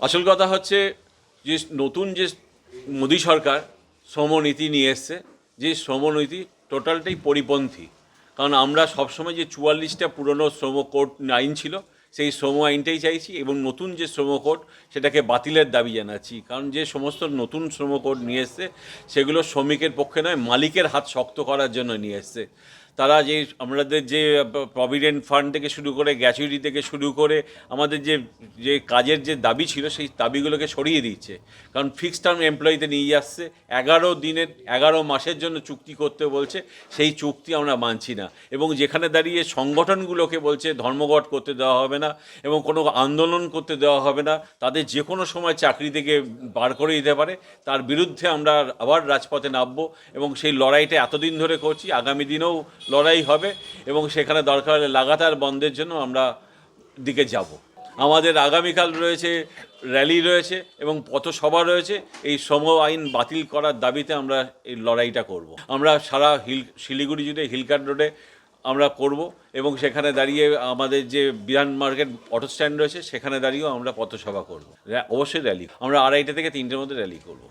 আসল কথা হচ্ছে যে নতুন যে মোদী সরকার শ্রমনীতি নিয়ে এসছে, যে শ্রমনীতি টোটালটাই পরিপন্থী। কারণ আমরা সবসময় যে 44টা পুরনো শ্রম কোড আইন ছিল সেই শ্রম আইনটাই চাইছি, এবং নতুন যে শ্রম কোড সেটাকে বাতিলের দাবি জানাচ্ছি। কারণ যে সমস্ত নতুন শ্রম কোড নিয়ে এসছে সেগুলো শ্রমিকের পক্ষে নয়, মালিকের হাত শক্ত করার জন্য নিয়ে এসছে। তারা যে আমাদের যে প্রভিডেন্ট ফান্ড থেকে শুরু করে গ্র্যাচুইটি থেকে শুরু করে আমাদের যে যে কাজের যে দাবি ছিল সেই দাবিগুলোকে সরিয়ে দিচ্ছে। কারণ ফিক্সড টার্ম এমপ্লয়িতে নিয়ে যাচ্ছে, 11 মাসের জন্য চুক্তি করতে বলছে। সেই চুক্তি আমরা মানছি না, এবং যেখানে দাঁড়িয়ে সংগঠনগুলোকে বলছে ধর্মঘট করতে দেওয়া হবে না এবং কোনো আন্দোলন করতে দেওয়া হবে না, তাদের যে কোনো সময় চাকরি থেকে বার করে দিতে পারে, তার বিরুদ্ধে আমরা আবার রাজপথে নামবো। এবং সেই লড়াইটা এতদিন ধরে করছি, আগামী দিনেও লড়াই হবে, এবং সেখানে দরকার হলে লাগাতার বন্ধের জন্য আমরা দিকে যাব। আমাদের আগামীকাল রয়েছে র্যালি রয়েছে এবং পথসভা রয়েছে। এই শ্রম আইন বাতিল করার দাবিতে আমরা এই লড়াইটা করব। আমরা সারা শিলিগুড়ি জুড়ে হিলকার্ট রোডে আমরা করব, এবং সেখানে দাঁড়িয়ে আমাদের যে বিধান মার্কেট অটো স্ট্যান্ড রয়েছে সেখানে দাঁড়িয়েও আমরা পথসভা করব। অবশ্যই র্যালি, আমরা 2:30 থেকে 3টের মধ্যে র্যালি করব।